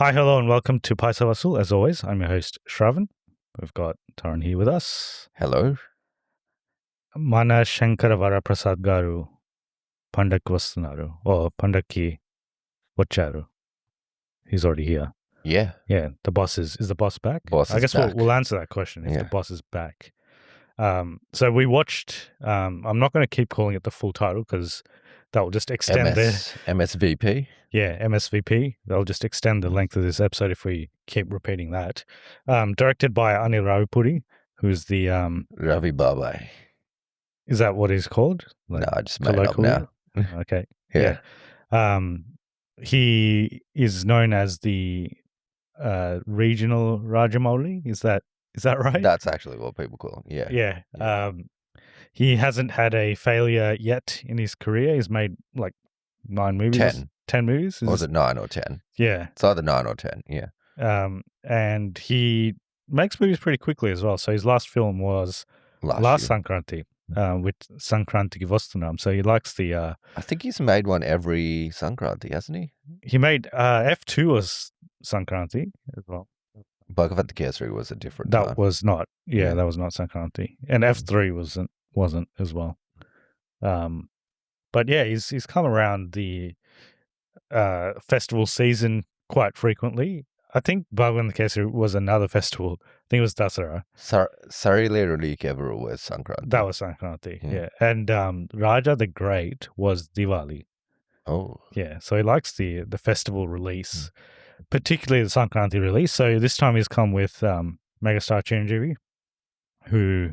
Hi, hello, and welcome to Paisa Vasool. As always, I'm your host, Sravan. We've got Tarun here with us. Hello. Mana Shankara Vara Prasad Garu Pandak Vastunaru or Pandaki Vacharu. He's already here. Yeah. Yeah, the boss is the boss back? Boss I is guess back. we'll answer that question if Yeah. the boss is back. So we watched, I'm not going to keep calling it the full title because that will just extend MSVP. Yeah, MSVP. They'll just extend the length of this episode if we keep repeating that. Directed by Anil Ravipudi, who's the Ravi Babai. is that what he's called? No, I just made up colloquially? now. Okay. Yeah. He is known as the regional Rajamouli. Is that right? That's actually what people call him. Yeah. Yeah. He hasn't had a failure yet in his career. He's made like 9 movies. 10 movies? Or was it 9 or 10? Yeah. It's either 9 or 10, yeah. And he makes movies pretty quickly as well. So his last film was last year. Sankranthi, with Sankranthi Vostunam. So he likes the... I think he's made one every Sankranthi, hasn't he? He made... F2 was Sankranthi as well. Bhagavat Kesari was a different That time. was not. Yeah, that was not Sankranthi. And F3 wasn't as well. But yeah, he's come around the festival season quite frequently. I think Bhagavan Kesari was another festival. I think it was Dasara. Sarile Relique Everu was Sankranthi. That was Sankranthi, yeah. And Raja the Great was Diwali. Oh. Yeah, so he likes the festival release, particularly the Sankranthi release. So this time he's come with Mega Star Chiranjeevi, who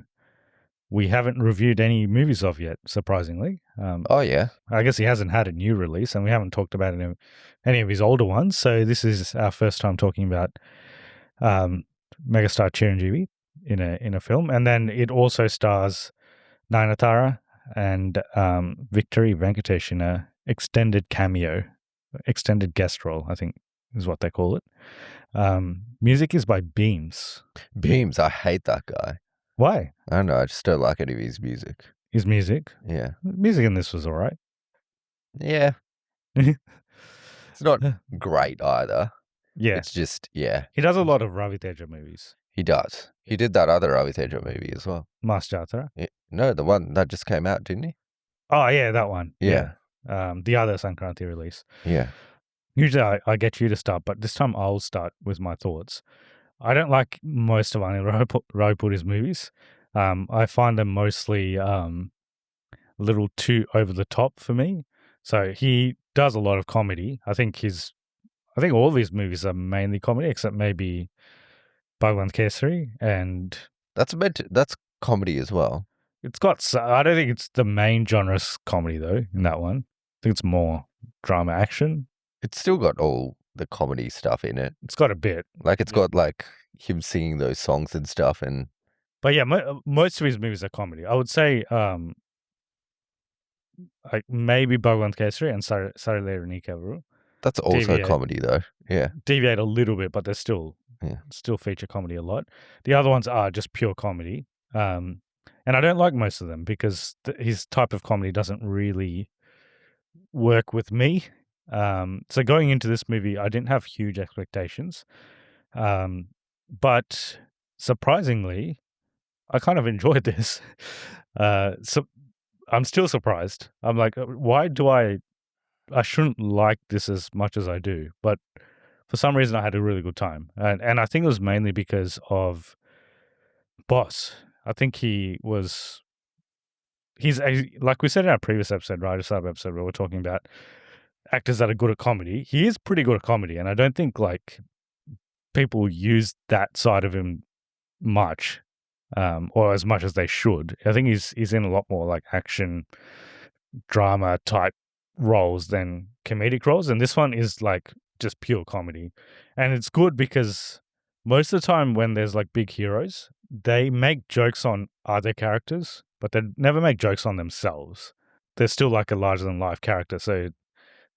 we haven't reviewed any movies of yet, surprisingly. Oh, yeah. I guess he hasn't had a new release, and we haven't talked about any of his older ones. So this is our first time talking about Mega Star Chiranjeevi in a film. And then it also stars Nayanthara and Victory Venkatesh in a extended cameo, extended guest role, I think is what they call it. Music is by Beams. Beams, I hate that guy. Why? I don't know, I just don't like any of his music. His music? Yeah. Music in this was all right. Yeah. It's not great either. Yeah. It's just, yeah. He does a lot of Ravi Teja movies. He does. He did that other Ravi Teja movie as well. Mas Jatra? Yeah. No, the one that just came out, didn't he? Oh, yeah, that one. Yeah. The other Sankranthi release. Yeah. Usually I get you to start, but this time I'll start with my thoughts. I don't like most of Anil Ravipudi's movies. I find them mostly a little too over the top for me. So he does a lot of comedy. I think all of his movies are mainly comedy, except maybe Bhagavan Kesari, and that's comedy as well. It's got. I don't think it's the main genre's comedy though. In that one, I think it's more drama action. It's still got all the comedy stuff in it. It's got a bit. Like it's got like him singing those songs and stuff, and. But yeah, most of his movies are comedy. I would say, like maybe Bhagavan Kesari and Sarile Renikaru. That's also comedy though. Yeah. Deviate a little bit, but they're still feature comedy a lot. The other ones are just pure comedy. And I don't like most of them because his type of comedy doesn't really work with me. So going into this movie, I didn't have huge expectations. But surprisingly, I kind of enjoyed this. So I'm still surprised. I'm like, why do I shouldn't like this as much as I do, but for some reason I had a really good time. And I think it was mainly because of Boss. I think he's like we said in our previous episode, Rajasaab episode, where we're talking about actors that are good at comedy. He is pretty good at comedy, and I don't think like people use that side of him much, or as much as they should. I think he's in a lot more like action drama type roles than comedic roles, and this one is like just pure comedy. And it's good because most of the time when there's like big heroes, they make jokes on other characters, but they never make jokes on themselves. They're still like a larger than life character, so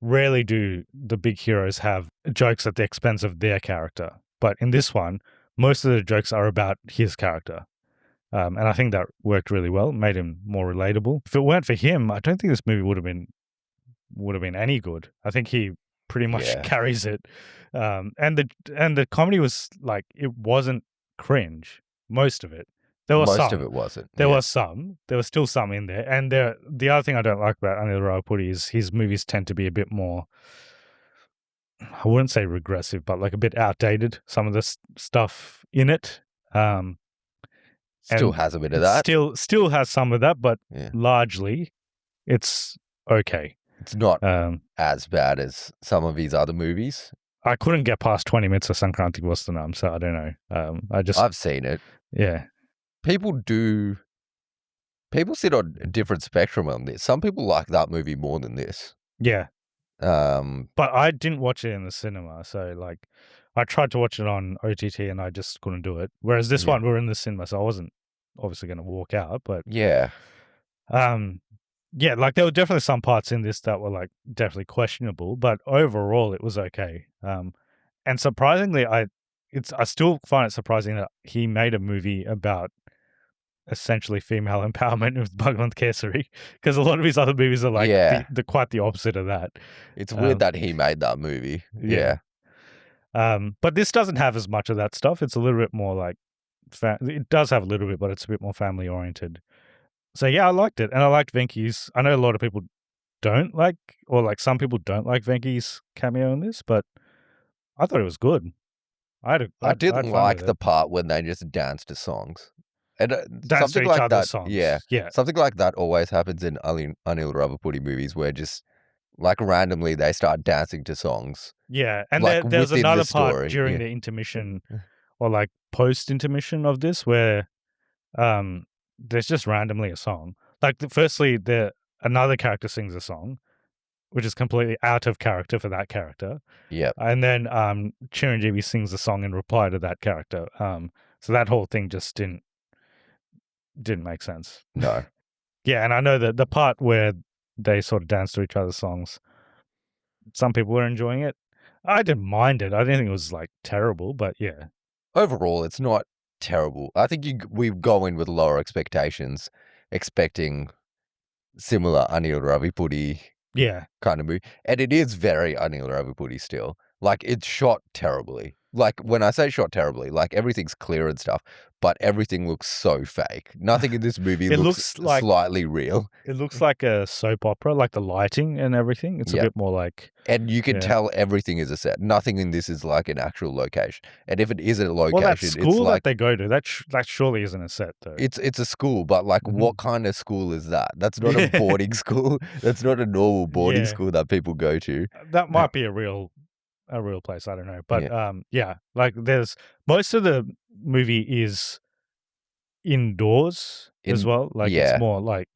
rarely do the big heroes have jokes at the expense of their character. But in this one, most of the jokes are about his character. And I think that worked really well, made him more relatable. If it weren't for him, I don't think this movie would have been any good. I think he pretty much Yeah. carries it. And the comedy was like, it wasn't cringe. Most of it. There was Most some. of it wasn't. There yeah. was some. There was still some in there. And the other thing I don't like about Anil Ravipudi is his movies tend to be a bit more, I wouldn't say regressive, but like a bit outdated. Some of the stuff in it. Still And has a bit of it that. Still has some of that, but Yeah. largely it's okay. It's not Um, as bad as some of his other movies. I couldn't get past 20 minutes of Sankranthi Vastanam, so I don't know. I've seen it. Yeah. People sit on a different spectrum on this. Some people like that movie more than this. Yeah. Um, But I didn't watch it in the cinema, so like I tried to watch it on OTT and I just couldn't do it. Whereas this Yeah. one, we were in the cinema, so I wasn't obviously going to walk out, but yeah. yeah, like there were definitely some parts in this that were like definitely questionable, but overall it was okay. And surprisingly, I still find it surprising that he made a movie about essentially female empowerment with Bhagwant Kesari, because a lot of his other movies are like Yeah. the quite the opposite of that. It's weird that he made that movie. Yeah. But this doesn't have as much of that stuff. It's a little bit more like it does have a little bit, but it's a bit more family oriented. So yeah, I liked it, and I liked Venky's. I know a lot of people don't like, or like some people don't like Venky's cameo in this, but I thought it was good. I didn't like the part when they just dance to songs. And dance something to each like other's that, songs. yeah, something like that always happens in Anil Ravipudi movies, where just like randomly they start dancing to songs. Yeah, and like, there's within another the story, part during the intermission or like post intermission of this where there's just randomly a song. Like firstly, another character sings a song, which is completely out of character for that character. Yeah. And then Chiranjeevi sings a song in reply to that character. So that whole thing just didn't make sense. No. Yeah, and I know that the part where they sort of dance to each other's songs, some people were enjoying it. I didn't mind it. I didn't think it was like terrible, but yeah. Overall, it's not terrible. I think we go in with lower expectations, expecting similar Anil Ravipudi kind of movie. And it is very Anil Ravipudi still. Like, it's shot terribly. Like, when I say shot terribly, like, everything's clear and stuff, but everything looks so fake. Nothing in this movie looks like, slightly real. It looks like a soap opera, like the lighting and everything. It's a bit more like... And you can tell everything is a set. Nothing in this is like an actual location. And if it is a location, well, that school it's like... that they go to, that surely isn't a set, though. It's a school, but like, what kind of school is that? That's not a boarding school. That's not a normal boarding school that people go to. That might be a real place. I don't know. But like there's most of the movie is indoors as well. Like it's more like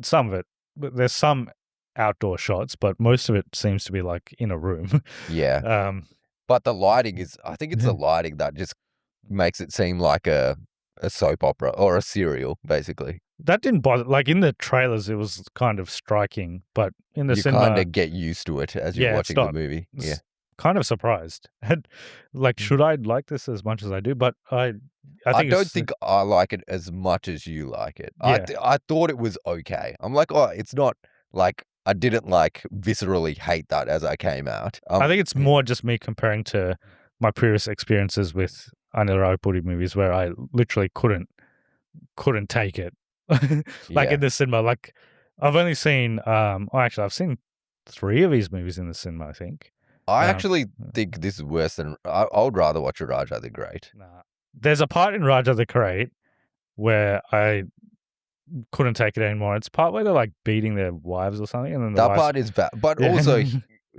some of it, but there's some outdoor shots, but most of it seems to be like in a room. Yeah. But the lighting is, I think it's the lighting that just makes it seem like a soap opera or a serial, basically. That didn't bother. Like in the trailers, it was kind of striking, but in the cinema, you kind of get used to it as you're watching the movie. Yeah. Kind of surprised. And like, should I like this as much as I do? But I don't think I like it as much as you like it. Yeah. I thought it was okay. I'm like, oh, it's not like, I didn't like viscerally hate that as I came out. I think it's more just me comparing to my previous experiences with Anil Ravipudi movies where I literally couldn't take it. Like in the cinema. Like I've only seen actually I've seen 3 of these movies in the cinema, I think. I actually think this is worse than... I would rather watch a Raja the Great. Nah. There's a part in Raja the Great where I couldn't take it anymore. It's part where they're like beating their wives or something, and then that part is bad. But also,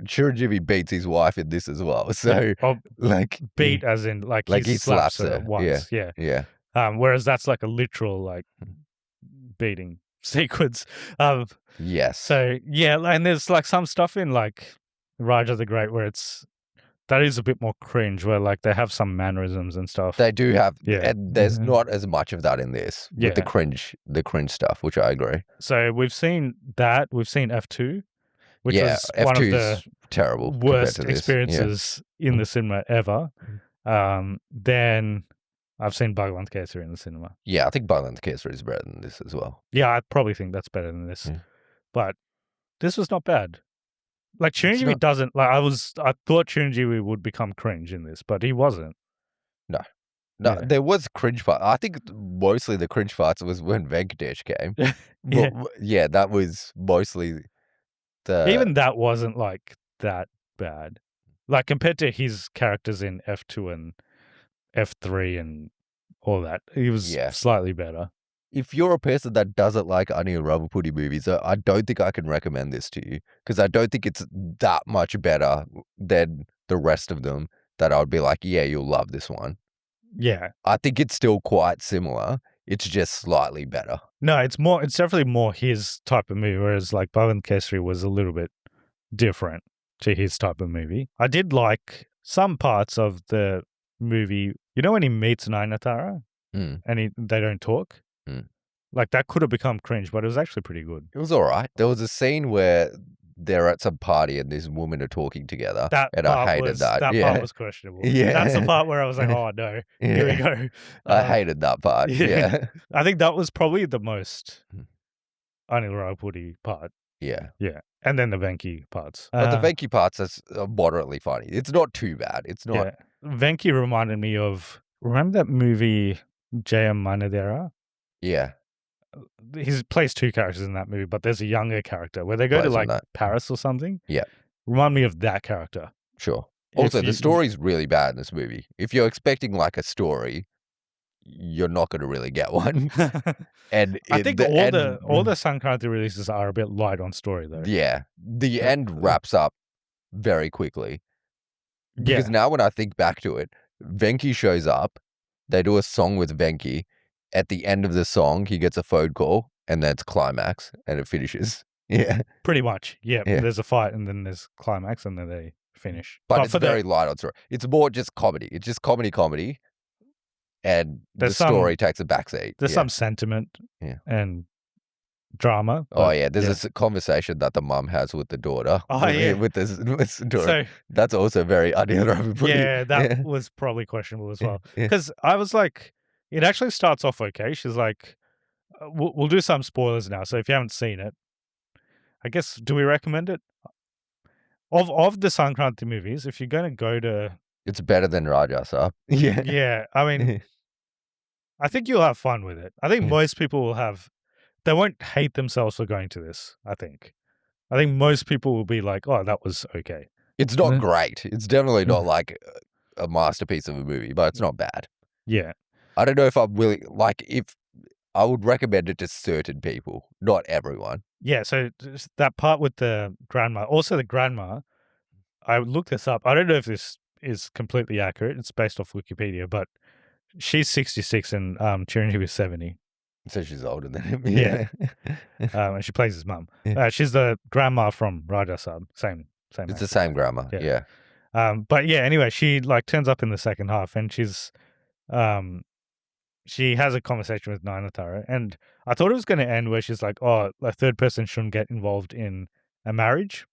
Chiranjeevi beats his wife in this as well. So like beat as in like he slaps her once. Yeah. Whereas that's like a literal like beating sequence. Yes. So yeah, and there's like some stuff in like Raja the Great where that is a bit more cringe, where like they have some mannerisms and stuff. They do have, and there's not as much of that in this with the cringe stuff, which I agree. So we've seen that. We've seen F2, which was one of the terrible worst experiences in the cinema ever. Then I've seen Bhagwant Kesari in the cinema. Yeah, I think Bhagwant Kesari is better than this as well. Yeah, I probably think that's better than this. But this was not bad. Like Chiranjeevi doesn't like. I thought Chiranjeevi would become cringe in this, but he wasn't. No, there was cringe part. I think mostly the cringe parts was when Venkatesh came. Yeah, that was mostly the. Even that wasn't like that bad, like compared to his characters in F2 and F3 and all that. He was slightly better. If you're a person that doesn't like Anil Ravipudi movies, I don't think I can recommend this to you because I don't think it's that much better than the rest of them that I would be like, yeah, you'll love this one. Yeah. I think it's still quite similar. It's just slightly better. No, it's definitely more his type of movie, whereas like Bhavan Kesari was a little bit different to his type of movie. I did like some parts of the movie. You know when he meets Nayanthara and they don't talk? Like that could have become cringe, but it was actually pretty good. It was all right. There was a scene where they're at some party and these women are talking together. I hated that. That part was questionable. Yeah. That's the part where I was like, oh no, here we go. I hated that part. Yeah. I think that was probably the most Anil Ravipudi part. Yeah. Yeah. And then the Venki parts. But the Venki parts are moderately funny. It's not too bad. It's not. Yeah. Venki reminded me of, remember that movie Jayam Manadera? Yeah. He plays two characters in that movie, but there's a younger character where they go to like Paris or something. Yeah. Remind me of that character. Sure. Also, the story's really bad in this movie. If you're expecting like a story, you're not going to really get one. And I think all the Sankranthi releases are a bit light on story though. Yeah. The end wraps up very quickly. Because now when I think back to it, Venki shows up, they do a song with Venki. At the end of the song, he gets a phone call, and then it's climax, and it finishes. Yeah. Pretty much. Yeah. There's a fight, and then there's climax, and then they finish. But it's very light on story. It's more just comedy. It's just comedy, and the story takes a backseat. There's some sentiment and drama. Oh, yeah. There's a conversation that the mum has with the daughter. Oh, yeah. With this daughter. So, that's also very Anil Ravipudi. Yeah, that was probably questionable as well. Because I was like, it actually starts off okay. She's like, we'll do some spoilers now. So if you haven't seen it, I guess, do we recommend it? Of the Sankranthi movies, if you're going to go to... It's better than Rajasaab. Yeah. Yeah. I mean, I think you'll have fun with it. I think most people will have... They won't hate themselves for going to this, I think. I think most people will be like, oh, that was okay. It's not great. It's definitely not like a masterpiece of a movie, but it's not bad. Yeah. I don't know if I'm willing, like, if I would recommend it to certain people, not everyone. Yeah, so that part with the grandma, also the grandma, I looked this up. I don't know if this is completely accurate. It's based off Wikipedia, but she's 66 and Chiranjeevi is 70. So she's older than him. Yeah. And she plays his mum. She's the grandma from Rajasaab. Same. It's the same grandma. Yeah. But yeah, anyway, she like turns up in the second half and she's she has a conversation with Nayanthara, and I thought it was going to end where she's like, oh, a third person shouldn't get involved in a marriage.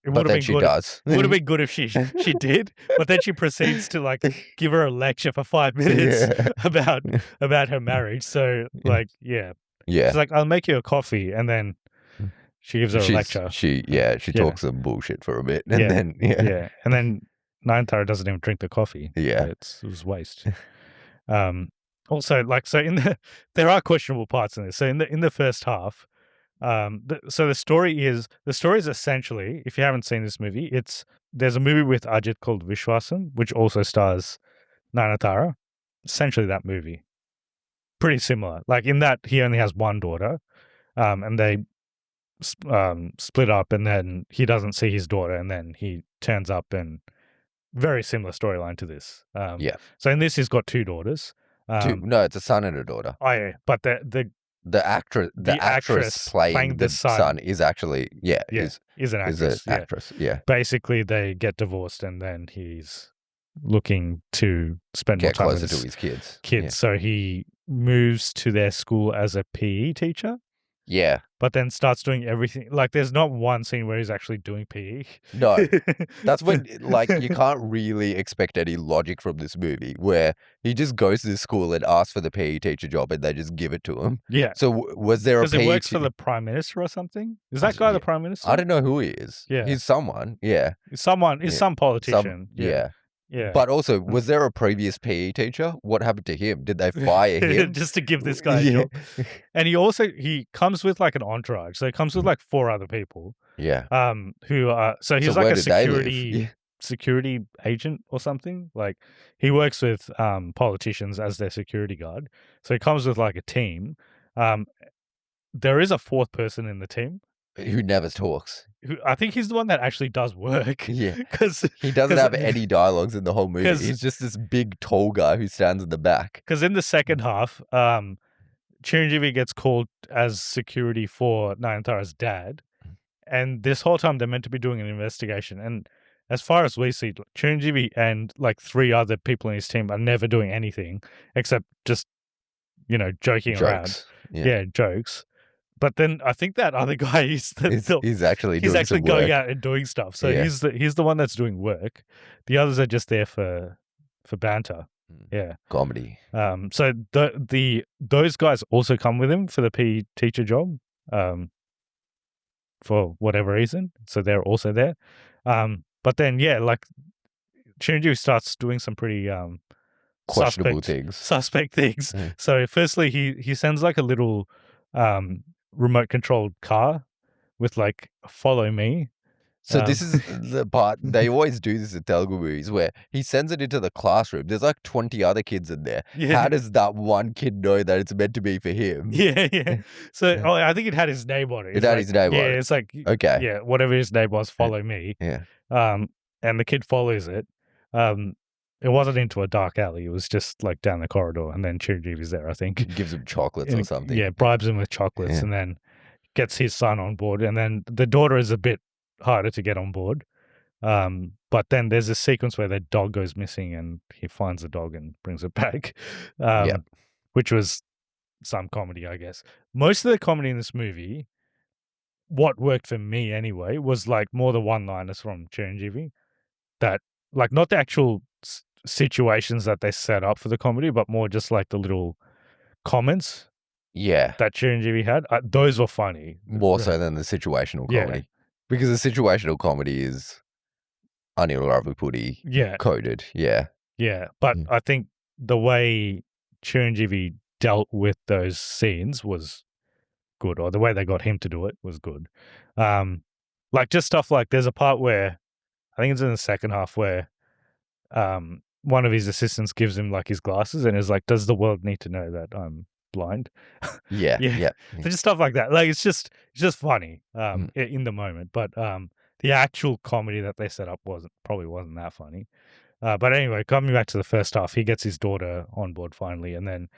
But then she does. It would have been good if she did, but then she proceeds to like give her a lecture for 5 minutes about her marriage. So like, yeah. She's like, I'll make you a coffee, and then she gives her a lecture. She talks some bullshit for a bit, and then and then Nayanthara doesn't even drink the coffee. Yeah, it was waste. Also, like, so there are questionable parts in this. So in the first half, so the story is essentially, if you haven't seen this movie, there's a movie with Ajit called Vishwasam, which also stars Nayanthara. Essentially that movie, pretty similar. Like in that he only has one daughter, and they split up, and then he doesn't see his daughter, and then he turns up and. Very similar storyline to this. So in this, he's got two daughters. No, it's a son and a daughter. Oh yeah, but the actress playing the son is actually is an actress. Yeah. Basically, they get divorced, and then he's looking to spend more time closer to his kids. So he moves to their school as a PE teacher, Yeah. But then starts doing everything. Like, there's not one scene where he's actually doing PE. No. That's when, like, you can't really expect any logic from this movie, where he just goes to this school and asks for the PE teacher job and they just give it to him. Yeah. So was there a Because he works for the Prime Minister or something? Is that guy the Prime Minister? I don't know who he is. Yeah. He's someone. Yeah. He's some politician. Yeah. Yeah. But also, was there a previous PE teacher? What happened to him? Did they fire him? Just to give this guy a job. And he comes with like an entourage. So he comes with like 4 other people. Yeah. Who are so he's like a security agent or something. Like, he works with politicians as their security guard. So he comes with like a team. There is a 4th person in the team who never talks. I think he's the one that actually does work. Yeah. Because he doesn't have any dialogues in the whole movie. He's just this big, tall guy who stands in the back. Because in the second half, Chiranjeevi gets called as security for Nayanthara's dad. And this whole time, they're meant to be doing an investigation. And as far as we see, Chiranjeevi and like 3 other people in his team are never doing anything except just, joking around. Yeah, jokes. But then I think that other guy he's actually going out and doing stuff. So he's the one that's doing work. The others are just there for banter. Yeah, comedy. So those guys also come with him for the PE teacher job, for whatever reason. So they're also there. But then like Chiranjeevi starts doing some pretty questionable suspect things. So firstly, he sends like a little remote controlled car with like follow me. So this is the part, they always do this in Telugu movies, where he sends it into the classroom. There's like 20 other kids in there. How does that one kid know that it's meant to be for him? Yeah. So I think it had his name on it. It had his name on it. Yeah, it's like, okay. Yeah, whatever his name was, follow me. Yeah. And the kid follows it. It wasn't into a dark alley. It was just like down the corridor, and then Chiranjeevi's there, I think. Gives him chocolates or something. Yeah, bribes him with chocolates, and then gets his son on board. And then the daughter is a bit harder to get on board. But then there's a sequence where the dog goes missing, and he finds the dog and brings it back, which was some comedy, I guess. Most of the comedy in this movie, what worked for me anyway, was like more the one-liners from Chiranjeevi. That, like, not the actual situations that they set up for the comedy, but more just like the little comments that Chiranjeevi had. Those were funny. More so than the situational comedy. Because the situational comedy is Anil Ravipudi coded. Yeah. But I think the way Chiranjeevi dealt with those scenes was good, or the way they got him to do it was good. Like, just stuff like, there's a part where, I think it's in the second half, where one of his assistants gives him like his glasses and is like, does the world need to know that I'm blind? Yeah. So just stuff like that. Like, it's just funny in the moment. But the actual comedy that they set up probably wasn't that funny. But anyway, coming back to the first half, he gets his daughter on board finally, and then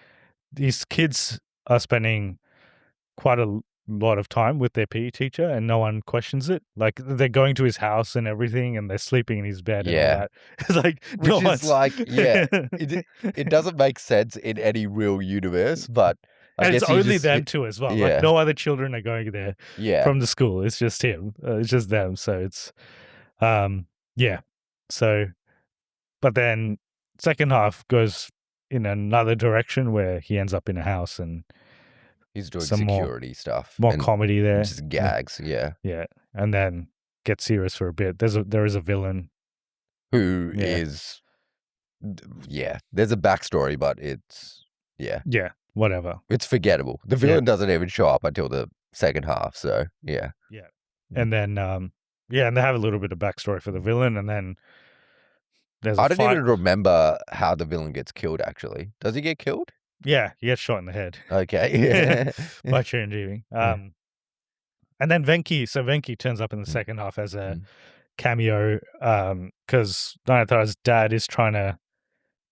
these kids are spending quite a lot of time with their PE teacher, and no one questions it. Like, they're going to his house and everything, and they're sleeping in his bed and all that. It's like, it doesn't make sense in any real universe, but I guess it's only them two as well. Like, no other children are going there from the school. It's just him. It's just them. So it's so, but then second half goes in another direction where he ends up in a house and he's doing some security stuff. More comedy there. Just gags, yeah. And then gets serious for a bit. There is a villain. Who is... Yeah. There's a backstory, but it's... Yeah. Yeah, whatever. It's forgettable. The villain doesn't even show up until the second half, so yeah. Yeah. And then, and they have a little bit of backstory for the villain, and then there's I don't even remember how the villain gets killed, actually. Does he get killed? Yeah, he gets shot in the head. Okay. By Chiranjeevi. And then Venki turns up in the second half as a cameo, because Nayanthara's dad is trying to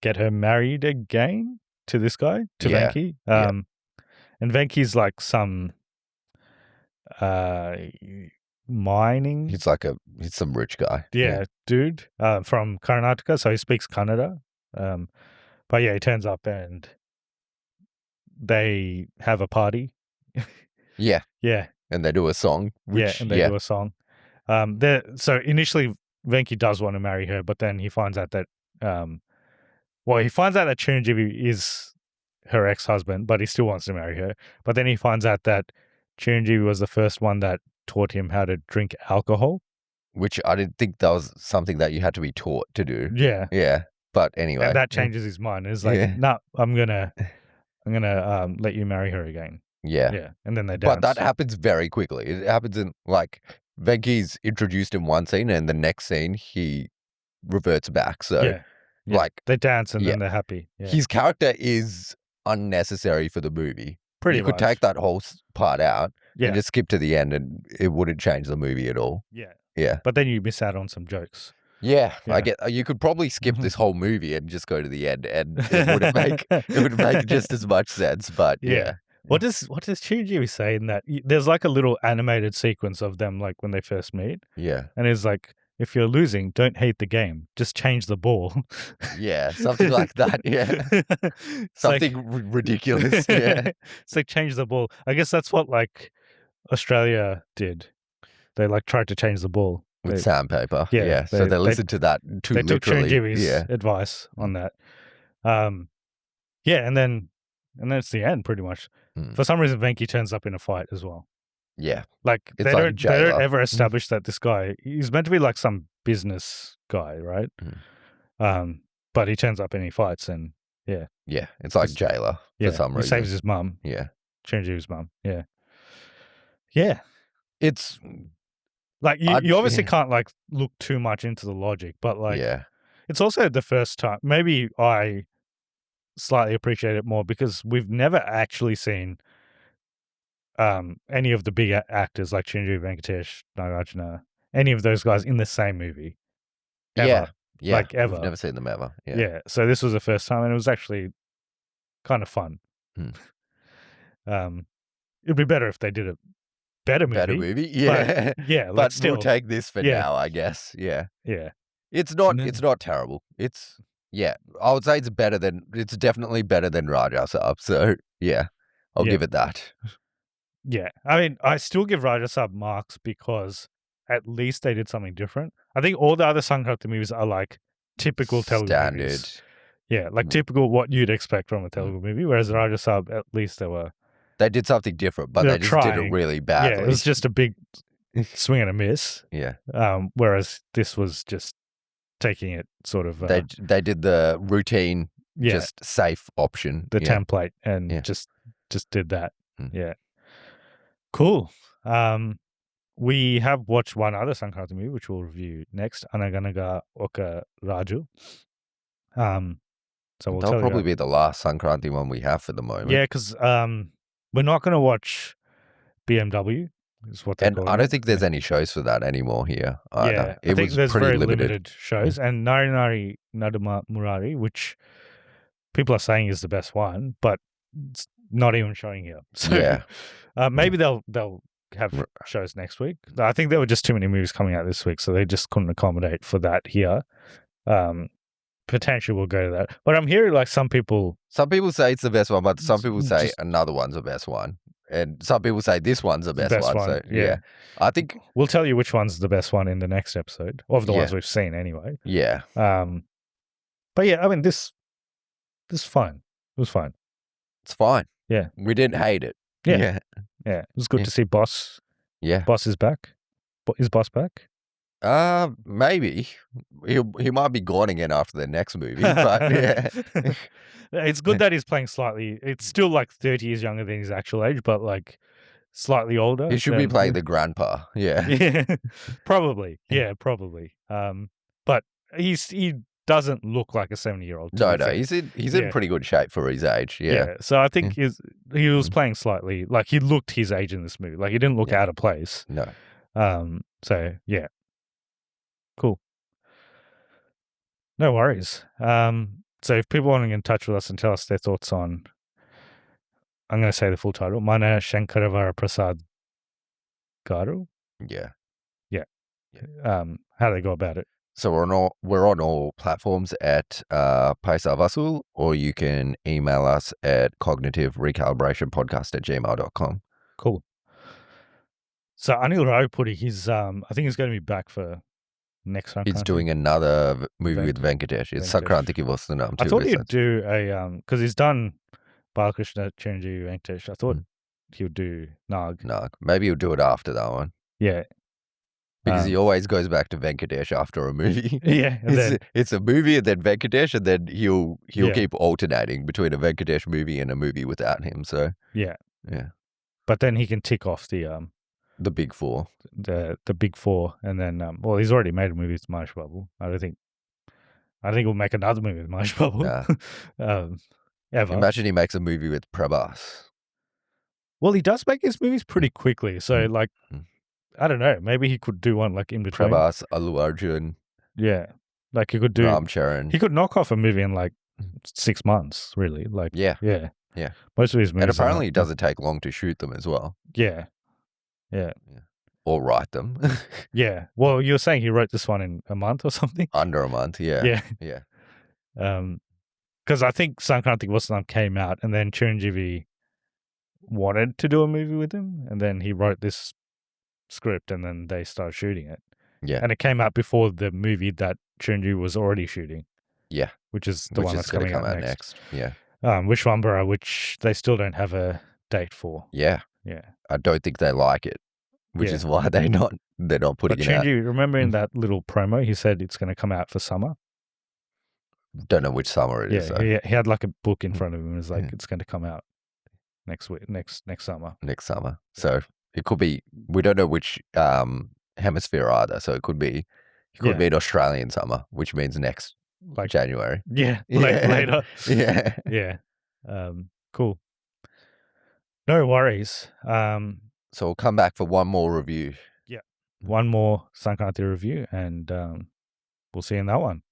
get her married again to this guy, to Venki. And Venki's like some mining. He's some rich guy. Dude, from Karnataka, so he speaks Kannada. But he turns up and they have a party. Yeah. Yeah. And they do a song. Which, and they do a song. So initially, Venki does want to marry her, but then he finds out that, he finds out that Chiranjeevi is her ex-husband, but he still wants to marry her. But then he finds out that Chiranjeevi was the first one that taught him how to drink alcohol. Which I didn't think that was something that you had to be taught to do. Yeah. Yeah. But anyway. And that changes his mind. It's like, no, I'm gonna let you marry her again. Yeah. Yeah. And then they dance. But that happens very quickly. It happens in, like, Venki's introduced in one scene, and the next scene he reverts back. So, like, they dance and then they're happy. Yeah. His character is unnecessary for the movie. Pretty You could much. take that whole part out Yeah. and just skip to the end, and it wouldn't change the movie at all. Yeah. Yeah. But then you miss out on some jokes. Yeah. I get. You could probably skip this whole movie and just go to the end, and it would make just as much sense. But yeah. What does Chiranjeevi say in that? There's like a little animated sequence of them, like when they first meet. Yeah. And it's like, if you're losing, don't hate the game. Just change the ball. Yeah, something like that. Yeah. Something like, ridiculous. Yeah. It's like change the ball. I guess that's what like Australia did. They like tried to change the ball. With sandpaper. Yeah. So they listened to that too literally. They took Chiranjeevi's advice on that. And then it's the end pretty much. For some reason, Venki turns up in a fight as well. Yeah. Like they don't ever establish that this guy, he's meant to be like some business guy, right? But he turns up and he fights and yeah. Yeah. It's like jailer for some reason. He saves his mum. Yeah. Chiranjeevi's mum. Yeah. Yeah. It's like you obviously can't like look too much into the logic, but like it's also the first time. Maybe I slightly appreciate it more because we've never actually seen any of the big actors like Chiranjeevi, Venkatesh, Nagarjuna, any of those guys in the same movie. Ever. Yeah. Like ever. We've never seen them ever. Yeah. So this was the first time and it was actually kind of fun. It'd be better if they did a better movie. Yeah. But still, we'll take this for now, I guess. Yeah. Yeah. It's not terrible. It's I would say it's definitely better than Rajasaab. So yeah, I'll give it that. Yeah. I mean, I still give Rajasaab marks because at least they did something different. I think all the other Sankranthi movies are like typical Telugu movies. Yeah, like typical what you'd expect from a Telugu movie, whereas Rajasaab, at least they did something different, but they just did it really badly. Yeah, it was just a big swing and a miss. Yeah. Whereas this was just taking it sort of... they did the routine, just safe option. The template, and just did that. Yeah. Cool. We have watched one other Sankranthi movie, which we'll review next, Anaganaga Okaraju. So that'll probably be the last Sankranthi one we have for the moment. Yeah, because we're not going to watch BMW. Is what and I don't think there's any shows for that anymore here either. Yeah, I think there's pretty very limited shows. And Nari Nari Nadama Murari, which people are saying is the best one, but it's not even showing here. So maybe they'll have shows next week. I think there were just too many movies coming out this week, so they just couldn't accommodate for that here. Potentially we'll go to that. But I'm hearing like some people say it's the best one, but some people say another one's the best one. And some people say this one's the best one. So yeah. I think we'll tell you which one's the best one in the next episode of the ones we've seen anyway. Yeah. But yeah, I mean this is fine. It was fine. It's fine. Yeah. We didn't hate it. Yeah. It was good to see Boss. Yeah. Boss is back. Is Boss back? Maybe. He might be gone again after the next movie, but yeah. It's good that he's playing slightly. It's still like 30 years younger than his actual age, but like slightly older. He should be playing the grandpa. Yeah. Probably. Yeah, probably. But he doesn't look like a 70-year-old. No, he's in pretty good shape for his age. Yeah. So I think he was playing slightly like he looked his age in this movie. Like he didn't look out of place. No. So yeah. Cool. No worries. So if people want to get in touch with us and tell us their thoughts on, I'm going to say the full title, Mana Shankara Vara Prasad Garu. Yeah. How do they go about it? So we're on all platforms at Paisa Vasool, or you can email us at cognitiverecalibrationpodcast@gmail.com. Cool. So Anil Ravipudi, he's I think he's going to be back for next Sankranthi. He's doing another movie with Venkatesh. It's Sankranthi Vasool. I thought he'd do a because he's done Balakrishna, Chiranjeevi, Venkatesh. I thought he would do Nag. Maybe he'll do it after that one. Yeah. Because he always goes back to Venkatesh after a movie. Yeah. It's a movie and then Venkatesh, and then he'll keep alternating between a Venkatesh movie and a movie without him. So yeah. But then he can tick off the big four. The big four, and then well, he's already made a movie with Mahesh Babu. I don't think he'll make another movie with Mahesh Babu. Nah. Ever. Imagine he makes a movie with Prabhas. Well, he does make his movies pretty quickly, so like. I don't know. Maybe he could do one like in between. Prabhas, Allu Arjun. Yeah. Like he could do. Ram Charan. He could knock off a movie in like 6 months, really. Like, yeah. Most of his movies. And apparently it doesn't take long to shoot them as well. Yeah. Or write them. Yeah. Well, you were saying he wrote this one in a month or something? Under a month, yeah. Yeah. Because I think Sankranthi Vasool came out and then Chiranjeevi wanted to do a movie with him, and then he wrote this script and then they started shooting it. Yeah. And it came out before the movie that Chiranjeevi was already shooting. Yeah. Which is the one that's coming out next. Yeah. Vishwambara, which they still don't have a date for. Yeah. Yeah. I don't think they like it, which is why they're not putting it out. Remember in that little promo, he said it's going to come out for summer? Don't know which summer it is. He had like a book in front of him. It was like, it's going to come out next week, next summer. Next summer. So it could be, we don't know which hemisphere either. So it could be an Australian summer, which means next January. Yeah. Later. Yeah. Yeah. Cool. No worries. So we'll come back for one more review. Yeah. One more Sankranthi review, and we'll see you in that one.